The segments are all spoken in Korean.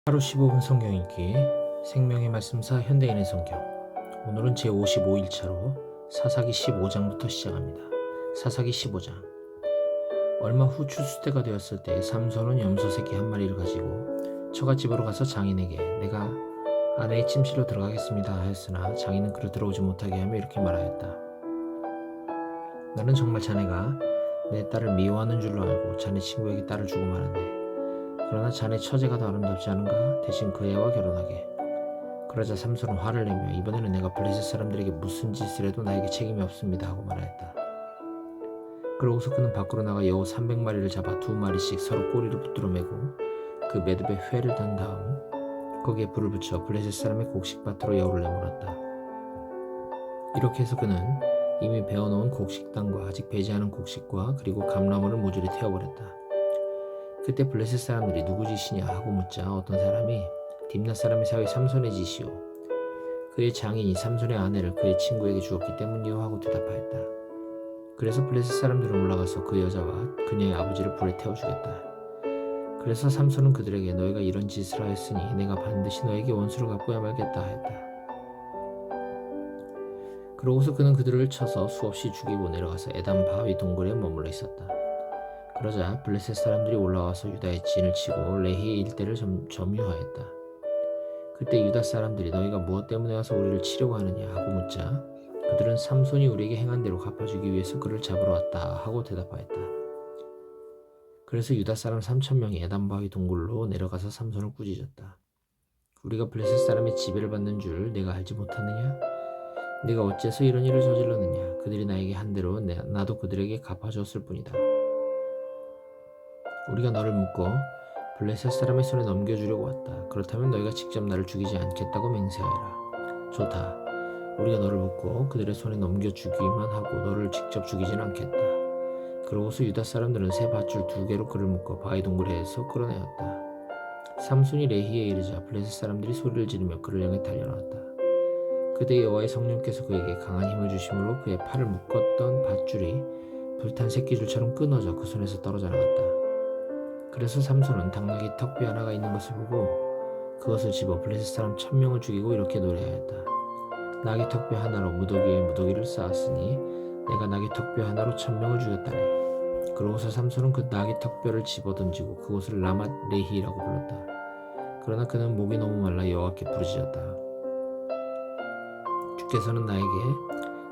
하루 15분 성경 읽기 생명의 말씀사 현대인의 성경. 오늘은 제55일차로 사사기 15장부터 시작합니다. 사사기 15장. 얼마 후 추수 때가 되었을 때 삼손은 염소 새끼 한 마리를 가지고 처갓집으로 가서 장인에게 내가 아내의 침실로 들어가겠습니다 하였으나 장인은 그를 들어오지 못하게 하며 이렇게 말하였다. 나는 정말 자네가 내 딸을 미워하는 줄로 알고 자네 친구에게 딸을 주고 마는데 그러나 자네 처제가 더 아름답지 않은가? 대신 그 애와 결혼하게. 그러자 삼손은 화를 내며 이번에는 내가 블레셋 사람들에게 무슨 짓을 해도 나에게 책임이 없습니다 하고 말하였다. 그러고서 그는 밖으로 나가 여우 300마리를 잡아 2마리씩 서로 꼬리를 붙들어 매고 그 매듭에 회를 단 다음 거기에 불을 붙여 블레셋 사람의 곡식밭으로 여우를 내몰았다. 이렇게 해서 그는 이미 베어놓은 곡식당과 아직 배지 않은 곡식과 그리고 감나무를 모조리 태워버렸다. 그때 블레셋 사람들이 누구 짓이냐 하고 묻자 어떤 사람이 딥낫 사람의 사위 삼손의 짓이요 그의 장인이 삼손의 아내를 그의 친구에게 주었기 때문이요 하고 대답하였다. 그래서 블레셋 사람들은 올라가서 그 여자와 그녀의 아버지를 불에 태워주겠다. 그래서 삼손은 그들에게 너희가 이런 짓을 하였으니 내가 반드시 너에게 원수를 갚아야 말겠다 하였다. 그러고서 그는 그들을 쳐서 수없이 죽이고 내려가서 에담 바위 동굴에 머물러 있었다. 그러자 블레셋 사람들이 올라와서 유다의 진을 치고 레히 일대를 점유하였다. 그때 유다 사람들이 너희가 무엇 때문에 와서 우리를 치려고 하느냐 하고 묻자 그들은 삼손이 우리에게 행한 대로 갚아주기 위해서 그를 잡으러 왔다 하고 대답하였다. 그래서 유다 사람 3,000명이 에담 바위 동굴로 내려가서 삼손을 꾸짖었다. 우리가 블레셋 사람의 지배를 받는 줄 내가 알지 못하느냐? 네가 어째서 이런 일을 저질렀느냐? 그들이 나에게 한 대로 나도 그들에게 갚아줬을 뿐이다. 우리가 너를 묶어 블레셋 사람의 손에 넘겨주려고 왔다. 그렇다면 너희가 직접 나를 죽이지 않겠다고 맹세하여라. 좋다. 우리가 너를 묶고 그들의 손에 넘겨주기만 하고 너를 직접 죽이진 않겠다. 그러고서 유다 사람들은 새 밧줄 2개로 그를 묶어 바위 동굴에서 끌어내었다. 삼손이 레히에 이르자 블레셋 사람들이 소리를 지르며 그를 향해 달려나왔다. 그때 여호와의 성령께서 그에게 강한 힘을 주심으로 그의 팔을 묶었던 밧줄이 불탄 새끼줄처럼 끊어져 그 손에서 떨어져 나갔다. 그래서 삼손은 당나귀 턱뼈 하나가 있는 것을 보고 그것을 집어 블레셋 사람 1,000명을 죽이고 이렇게 노래하였다. 나귀 턱뼈 하나로 무더기에 무더기를 쌓았으니 내가 나귀 턱뼈 하나로 1,000명을 죽였다네. 그러고서 삼손은 그 나귀 턱뼈를 집어던지고 그곳을 라맛 레히라고 불렀다. 그러나 그는 목이 너무 말라 여호와께 부르짖었다. 주께서는 나에게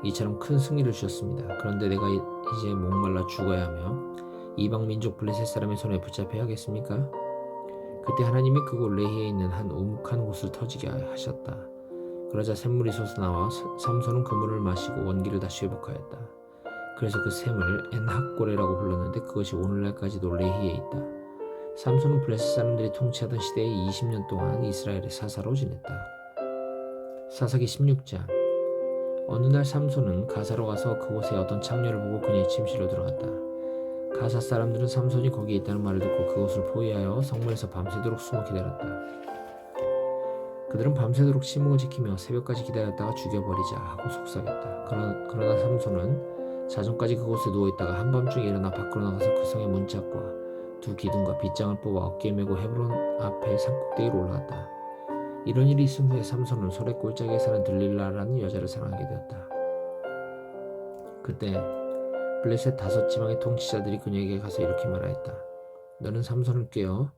이처럼 큰 승리를 주셨습니다. 그런데 내가 이제 목말라 죽어야 하며 이방 민족 블레셋 사람의 손에 붙잡혀야 하겠습니까? 그때 하나님이 그곳 레히에 있는 한 우묵한 곳을 터지게 하셨다. 그러자 샘물이 솟아나와 삼손은 그 물을 마시고 원기를 다시 회복하였다. 그래서 그 샘을 엔학고레라고 불렀는데 그것이 오늘날까지도 레히에 있다. 삼손은 블레셋 사람들이 통치하던 시대에 20년 동안 이스라엘의 사사로 지냈다. 사사기 16장. 어느 날 삼손은 가사로 가서 그곳에 어떤 창녀를 보고 그녀의 침실로 들어갔다. 가사 사람들은 삼손이 거기에 있다는 말을 듣고 그것을 포위하여 성문에서 밤새도록 숨어 기다렸다. 그들은 밤새도록 침묵을 지키며 새벽까지 기다렸다가 죽여버리자 하고 속삭였다. 그러나 삼손은 자정까지 그곳에 누워있다가 한밤중에 일어나 밖으로 나가서 그 성의 문짝과 2 기둥과 빗장을 뽑아 어깨에 메고 헤브론 앞에 산꼭대기로 올라갔다. 이런 일이 있은 후에 삼손은 소래 골짜기에 사는 들릴라라는 여자를 사랑하게 되었다. 그때 블레셋 5지방의 통치자들이 그녀에게 가서 이렇게 말하였다. 너는 삼손을 꾀어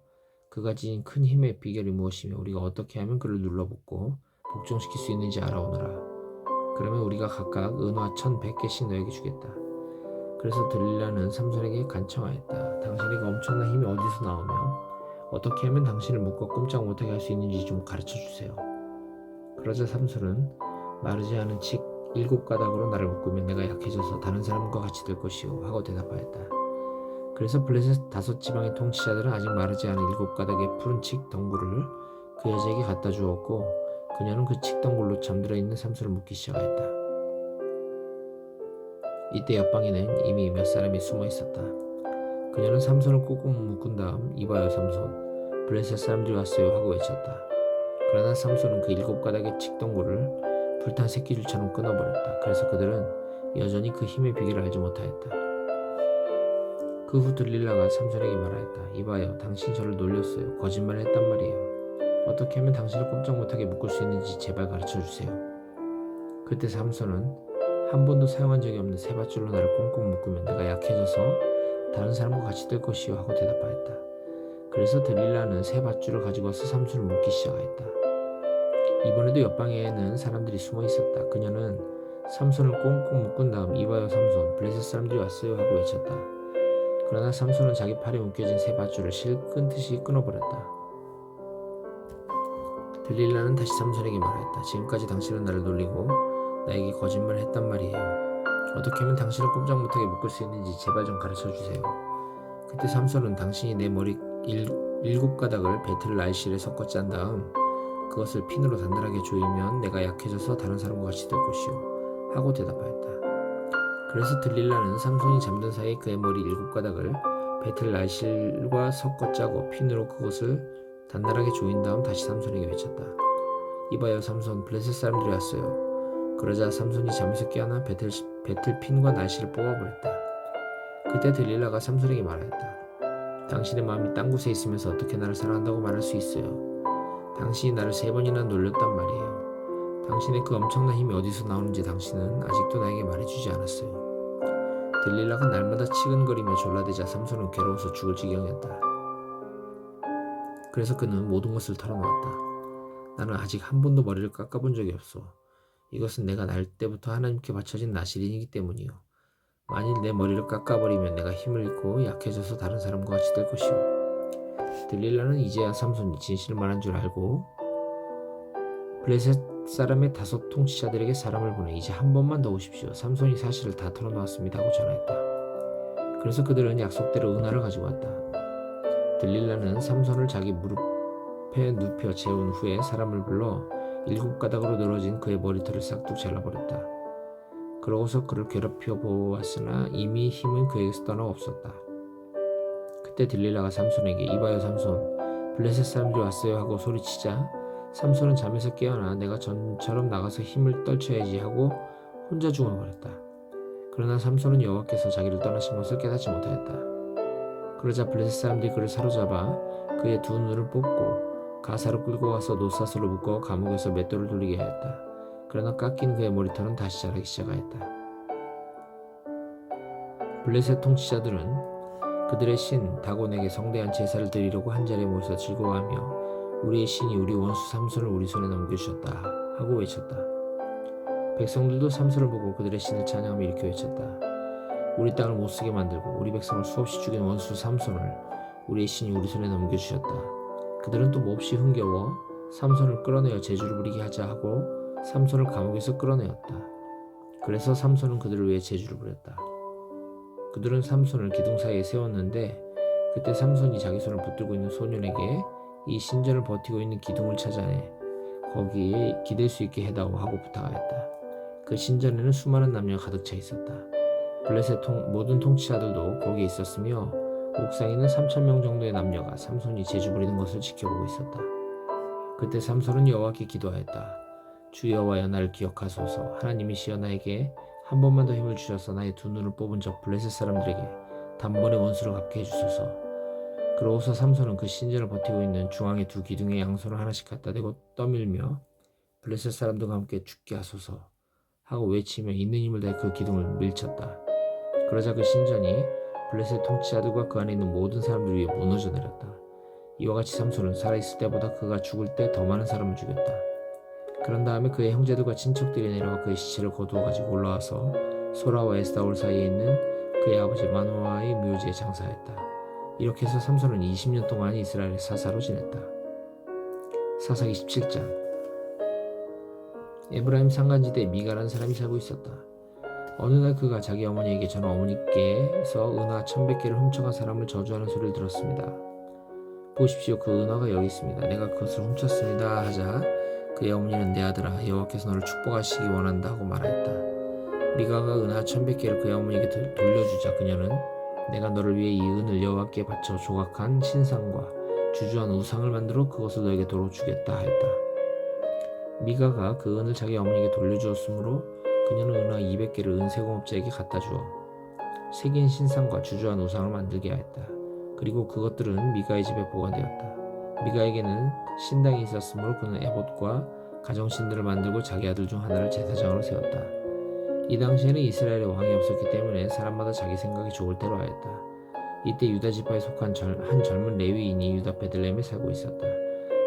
그가 지닌 큰 힘의 비결이 무엇이며 우리가 어떻게 하면 그를 눌러붙고 복종시킬 수 있는지 알아오너라. 그러면 우리가 각각 은화 1,100개씩 너에게 주겠다. 그래서 들릴라는 삼손에게 간청하였다. 당신에게 엄청난 힘이 어디서 나오며 어떻게 하면 당신을 묶어 꼼짝 못하게 할 수 있는지 좀 가르쳐주세요. 그러자 삼손은 마르지 않은 칡 7가닥으로 나를 묶으면 내가 약해져서 다른 사람과 같이 될 것이요 하고 대답하였다. 그래서 블레셋 5지방의 통치자들은 아직 마르지 않은 7가닥의 푸른 칡 덩굴을 그 여자에게 갖다 주었고 그녀는 그 칡 덩굴로 잠들어 있는 삼손을 묶기 시작하였다. 이때 옆방에는 이미 몇 사람이 숨어 있었다. 그녀는 삼손을 꾹꾹 묶은 다음 이봐요 삼손 블레셋 사람들이 왔어요 하고 외쳤다. 그러나 삼손은 그 7가닥의 칡 덩굴을 불탄 새끼줄처럼 끊어버렸다. 그래서 그들은 여전히 그 힘의 비결을 알지 못하였다. 그 후 들릴라가 삼손에게 말하였다. 이봐요, 당신이 저를 놀렸어요. 거짓말을 했단 말이에요. 어떻게 하면 당신을 꼼짝 못하게 묶을 수 있는지 제발 가르쳐주세요. 그때 삼손은 한 번도 사용한 적이 없는 세 밧줄로 나를 꽁꽁 묶으면 내가 약해져서 다른 사람과 같이 될 것이요 하고 대답하였다. 그래서 들릴라는 세 밧줄을 가지고 와서 삼손을 묶기 시작하였다. 이번에도 옆방에는 사람들이 숨어 있었다. 그녀는 삼손을 꽁꽁 묶은 다음 이봐요 삼손, 블레셋 사람들이 왔어요 하고 외쳤다. 그러나 삼손은 자기 팔에 묶여진 세 밧줄을 실 끊듯이 끊어버렸다. 들릴라는 다시 삼손에게 말하였다. 지금까지 당신은 나를 놀리고 나에게 거짓말을 했단 말이에요. 어떻게 하면 당신을 꼼짝 못하게 묶을 수 있는지 제발 좀 가르쳐주세요. 그때 삼손은 당신이 내 머리 7가닥을 베틀 날실에 섞어 짠 다음 그것을 핀으로 단단하게 조이면 내가 약해져서 다른 사람과 같이 될 것이요 하고 대답하였다. 그래서 들릴라는 삼손이 잠든 사이 그의 머리 7가닥을 베틀 날실과 섞어 짜고 핀으로 그것을 단단하게 조인 다음 다시 삼손에게 외쳤다. 이봐요 삼손, 블레셋 사람들이 왔어요. 그러자 삼손이 잠에서 깨어나 베틀 핀과 날실을 뽑아버렸다. 그때 들릴라가 삼손에게 말하였다. 당신의 마음이 딴 곳에 있으면서 어떻게 나를 사랑한다고 말할 수 있어요. 당신이 나를 3번이나 놀렸단 말이에요. 당신의 그 엄청난 힘이 어디서 나오는지 당신은 아직도 나에게 말해주지 않았어요. 들릴라가 날마다 치근거리며 졸라대자 삼손은 괴로워서 죽을 지경이었다. 그래서 그는 모든 것을 털어놓았다. 나는 아직 한 번도 머리를 깎아본 적이 없어. 이것은 내가 날 때부터 하나님께 바쳐진 나실인이기 때문이요. 만일 내 머리를 깎아버리면 내가 힘을 잃고 약해져서 다른 사람과 같이 될 것이요. 들릴라는 이제야 삼손이 진실을 말한 줄 알고 블레셋 사람의 5 통치자들에게 사람을 보내 이제 한 번만 더 오십시오. 삼손이 사실을 다 털어놓았습니다 하고 전화했다. 그래서 그들은 약속대로 은화를 가지고 왔다. 들릴라는 삼손을 자기 무릎에 눕혀 재운 후에 사람을 불러 7가닥으로 늘어진 그의 머리털을 싹둑 잘라버렸다. 그러고서 그를 괴롭혀 보았으나 이미 힘은 그에게서 떠나 없었다. 그때 들릴라가 삼손에게 이봐요 삼손, 블레셋 사람들이 왔어요 하고 소리치자 삼손은 잠에서 깨어나 내가 전처럼 나가서 힘을 떨쳐야지 하고 혼자 죽어버렸다. 그러나 삼손은 여호와께서 자기를 떠나신 것을 깨닫지 못하였다. 그러자 블레셋 사람들이 그를 사로잡아 그의 2 눈을 뽑고 가사로 끌고 가서 노사슬로 묶어 감옥에서 맷돌을 돌리게 하였다. 그러나 깎인 그의 머리털은 다시 자라기 시작하였다. 블레셋 통치자들은 그들의 신 다곤에게 성대한 제사를 드리려고 한자리에 모여서 즐거워하며 우리의 신이 우리 원수 삼손을 우리 손에 넘겨주셨다 하고 외쳤다. 백성들도 삼손을 보고 그들의 신을 찬양하며 이렇게 외쳤다. 우리 땅을 못쓰게 만들고 우리 백성을 수없이 죽인 원수 삼손을 우리의 신이 우리 손에 넘겨주셨다. 그들은 또 몹시 흥겨워 삼손을 끌어내어 제주를 부리게 하자 하고 삼손을 감옥에서 끌어내었다. 그래서 삼손은 그들을 위해 제주를 부렸다. 그들은 삼손을 기둥 사이에 세웠는데 그때 삼손이 자기 손을 붙들고 있는 소년에게 이 신전을 버티고 있는 기둥을 찾아내 거기에 기댈 수 있게 해다오 하고 부탁하였다. 그 신전에는 수많은 남녀가 가득 차 있었다. 블레셋 모든 통치자들도 거기에 있었으며 옥상에는 3,000명 정도의 남녀가 삼손이 제주 부리는 것을 지켜보고 있었다. 그때 삼손은 여호와께 기도하였다. 주 여호와여 나를 기억하소서. 하나님이시여 나에게 한 번만 더 힘을 주셔서 나의 2 눈을 뽑은 적 블레셋 사람들에게 단번에 원수를 갚게 해주소서. 그러고서 삼손은 그 신전을 버티고 있는 중앙의 2 기둥에 양손을 하나씩 갖다 대고 떠밀며 블레셋 사람들과 함께 죽게 하소서 하고 외치며 있는 힘을 다해 그 기둥을 밀쳤다. 그러자 그 신전이 블레셋 통치자들과 그 안에 있는 모든 사람들 위에 무너져 내렸다. 이와 같이 삼손은 살아있을 때보다 그가 죽을 때 더 많은 사람을 죽였다. 그런 다음에 그의 형제들과 친척들이 내려와 그의 시체를 거두어 가지고 올라와서 소라와 에스다올 사이에 있는 그의 아버지 마노아의 묘지에 장사했다. 이렇게 해서 삼손은 20년 동안 이스라엘의 사사로 지냈다. 사사기 17장. 에브라임 산간지대에 미가라는 사람이 살고 있었다. 어느 날 그가 자기 어머니에게 전 어머니께서 은화 1,100개를 훔쳐간 사람을 저주하는 소리를 들었습니다. 보십시오, 그 은화가 여기 있습니다. 내가 그것을 훔쳤습니다 하자 그의 어머니는 내 아들아 여호와께서 너를 축복하시기 원한다 하고 말하였다. 미가가 은화 1,100개를 그의 어머니에게 돌려주자 그녀는 내가 너를 위해 이 은을 여호와께 바쳐 조각한 신상과 주주한 우상을 만들어 그것을 너에게 도로 주겠다 하였다. 미가가 그 은을 자기 어머니에게 돌려주었으므로 그녀는 은화 200개를 은세공업자에게 갖다 주어 새긴 신상과 주주한 우상을 만들게 하였다. 그리고 그것들은 미가의 집에 보관되었다. 미가에게는 신당이 있었으므로 그는 에봇과 가정신들을 만들고 자기 아들 중 하나를 제사장으로 세웠다. 이 당시에는 이스라엘에 왕이 없었기 때문에 사람마다 자기 생각이 좋을 대로 하였다. 이때 유다 지파에 속한 한 젊은 레위인이 유다 베들레헴에 살고 있었다.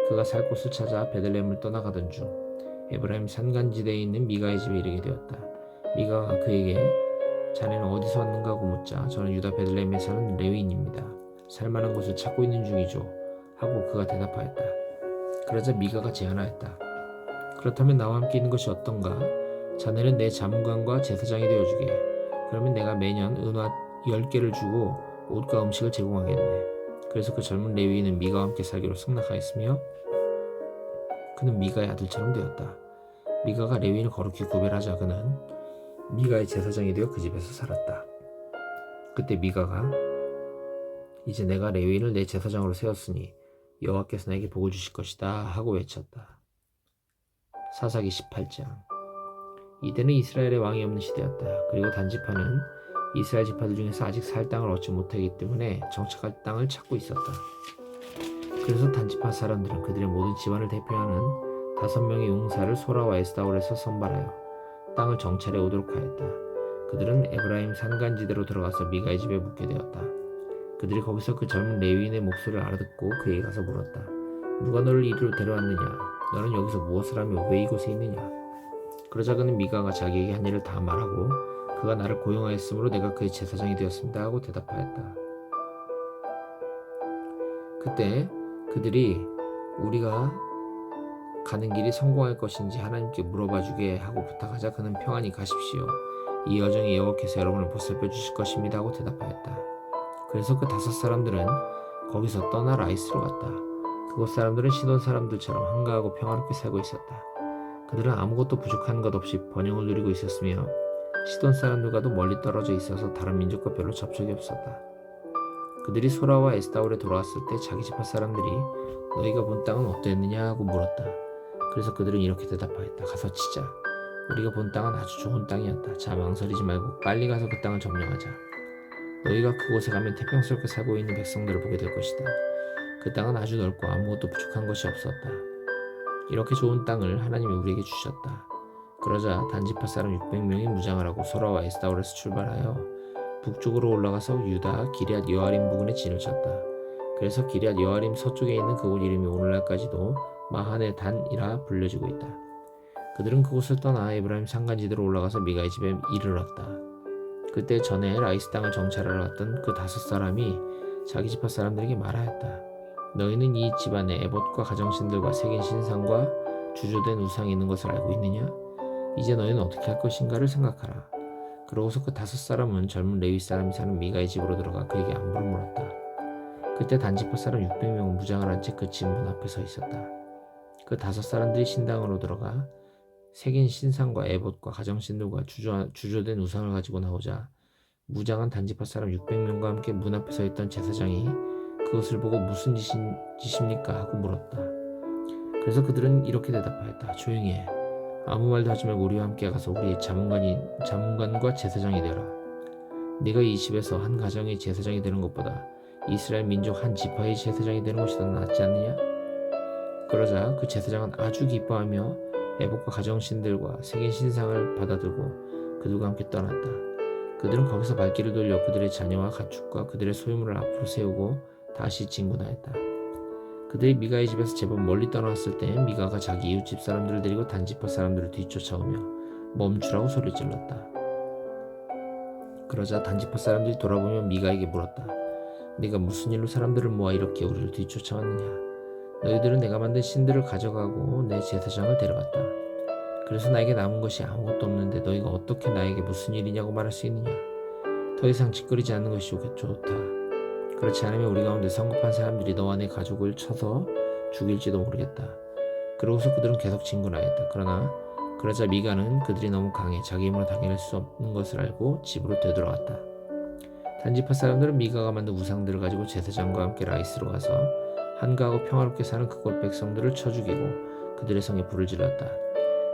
그가 살 곳을 찾아 베들레헴을 떠나가던 중 에브라임 산간지대에 있는 미가의 집에 이르게 되었다. 미가가 그에게 자네는 어디서 왔는가 하고 묻자 저는 유다 베들레헴에 사는 레위인입니다. 살만한 곳을 찾고 있는 중이죠 하고 그가 대답하였다. 그러자 미가가 제안하였다. 그렇다면 나와 함께 있는 것이 어떤가? 자네는 내 자문관과 제사장이 되어주게. 그러면 내가 매년 은화 10개를 주고 옷과 음식을 제공하겠네. 그래서 그 젊은 레위인은 미가와 함께 살기로 승낙하였으며 그는 미가의 아들처럼 되었다. 미가가 레위인을 거룩히 구별하자 그는 미가의 제사장이 되어 그 집에서 살았다. 그때 미가가 이제 내가 레위인을 내 제사장으로 세웠으니 여호와께서 나에게 복을 주실 것이다 하고 외쳤다. 사사기 18장. 이때는 이스라엘의 왕이 없는 시대였다. 그리고 단지파는 이스라엘 지파들 중에서 아직 살 땅을 얻지 못하기 때문에 정착할 땅을 찾고 있었다. 그래서 단지파 사람들은 그들의 모든 집안을 대표하는 5명의 용사를 소라와 에스다올에서 선발하여 땅을 정찰해 오도록 하였다. 그들은 에브라임 산간지대로 들어가서 미가의 집에 묵게 되었다. 그들이 거기서 그 젊은 레위인의 목소리를 알아듣고 그에게 가서 물었다. 누가 너를 이리로 데려왔느냐? 너는 여기서 무엇을 하며 왜 이곳에 있느냐? 그러자 그는 미가가 자기에게 한 일을 다 말하고 그가 나를 고용하였으므로 내가 그의 제사장이 되었습니다 하고 대답하였다. 그때 그들이 우리가 가는 길이 성공할 것인지 하나님께 물어봐 주게 하고 부탁하자 그는 평안히 가십시오. 이 여정이 여호와께서 여러분을 보살펴 주실 것입니다 하고 대답하였다. 그래서 그 5사람들은 거기서 떠나 라이스로 갔다. 그곳 사람들은 시돈 사람들처럼 한가하고 평화롭게 살고 있었다. 그들은 아무것도 부족한 것 없이 번영을 누리고 있었으며 시돈 사람들과도 멀리 떨어져 있어서 다른 민족과 별로 접촉이 없었다. 그들이 소라와 에스다올에 돌아왔을 때 자기 지파 사람들이 너희가 본 땅은 어땠느냐 하고 물었다. 그래서 그들은 이렇게 대답하였다. 가서 치자. 우리가 본 땅은 아주 좋은 땅이었다. 자, 망설이지 말고 빨리 가서 그 땅을 점령하자. 너희가 그곳에 가면 태평스럽게 살고 있는 백성들을 보게 될 것이다. 그 땅은 아주 넓고 아무것도 부족한 것이 없었다. 이렇게 좋은 땅을 하나님이 우리에게 주셨다. 그러자 단지파 사람 600명이 무장을 하고 소라와 에스다올에서 출발하여 북쪽으로 올라가서 유다 기럇 여아림 부근에 진을 쳤다. 그래서 기럇 여아림 서쪽에 있는 그곳 이름이 오늘날까지도 마하네 단이라 불려지고 있다. 그들은 그곳을 떠나 에브라임 산간지대로 올라가서 미가의 집에 이르렀다. 그때 전에 라이스 땅을 정찰하러 갔던 그 5사람이 자기 지파 사람들에게 말하였다. 너희는 이 집안에 에봇과 가정신들과 새긴 신상과 주조된 우상이 있는 것을 알고 있느냐? 이제 너희는 어떻게 할 것인가를 생각하라. 그러고서 그 5사람은 젊은 레위 사람이 사는 미가의 집으로 들어가 그에게 안부를 물었다. 그때 단지파 사람 600명은 무장을 한 채 그 집 문 앞에 서 있었다. 그 5사람들이 신당으로 들어가 새긴 신상과 에봇과 가정신들과 주조된 우상을 가지고 나오자 무장한 단지파 사람 600명과 함께 문 앞에 서 있던 제사장이 그것을 보고 무슨 짓입니까? 하고 물었다. 그래서 그들은 이렇게 대답하였다. 조용히 해. 아무 말도 하지 말고 우리와 함께 가서 우리의 자문관과 제사장이 되라. 네가 이 집에서 한 가정의 제사장이 되는 것보다 이스라엘 민족 한 지파의 제사장이 되는 것이 더 낫지 않느냐? 그러자 그 제사장은 아주 기뻐하며 에봇과 가정신들과 새긴 신상을 받아들고 그들과 함께 떠났다. 그들은 거기서 발길을 돌려 그들의 자녀와 가축과 그들의 소유물을 앞으로 세우고 다시 진군하였다. 그들이 미가의 집에서 제법 멀리 떠나왔을 때 미가가 자기 이웃집 사람들을 데리고 단지파 사람들을 뒤쫓아오며 멈추라고 소리를 질렀다. 그러자 단지파 사람들이 돌아보며 미가에게 물었다. 네가 무슨 일로 사람들을 모아 이렇게 우리를 뒤쫓아왔느냐? 너희들은 내가 만든 신들을 가져가고 내 제사장을 데려갔다. 그래서 나에게 남은 것이 아무것도 없는데 너희가 어떻게 나에게 무슨 일이냐고 말할 수 있느냐? 더 이상 짓거리지 않는 것이 좋다. 그렇지 않으면 우리 가운데 성급한 사람들이 너와 내 가족을 쳐서 죽일지도 모르겠다. 그러고서 그들은 계속 진군하였다. 그러자 미가는 그들이 너무 강해 자기 힘으로 당해낼 수 없는 것을 알고 집으로 되돌아왔다. 단지파 사람들은 미가가 만든 우상들을 가지고 제사장과 함께 라이스로 가서 한가하고 평화롭게 사는 그곳 백성들을 쳐 죽이고 그들의 성에 불을 질렀다.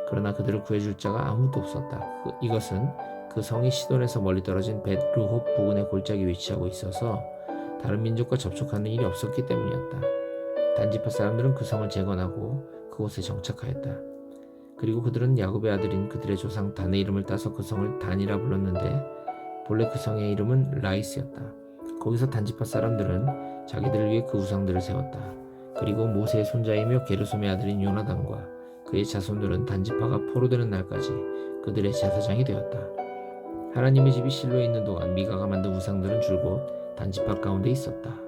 그러나 그들을 구해줄 자가 아무도 없었다. 이것은 그 성이 시돈에서 멀리 떨어진 벳르홉 부근의 골짜기에 위치하고 있어서 다른 민족과 접촉하는 일이 없었기 때문이었다. 단지파 사람들은 그 성을 재건하고 그곳에 정착하였다. 그리고 그들은 야곱의 아들인 그들의 조상 단의 이름을 따서 그 성을 단이라 불렀는데 본래 그 성의 이름은 라이스였다. 거기서 단지파 사람들은 자기들을 위해 그 우상들을 세웠다. 그리고 모세의 손자이며 게르솜의 아들인 요나단과 그의 자손들은 단지파가 포로되는 날까지 그들의 제사장이 되었다. 하나님의 집이 실로에 있는 동안 미가가 만든 우상들은 줄곧 단지파 가운데 있었다.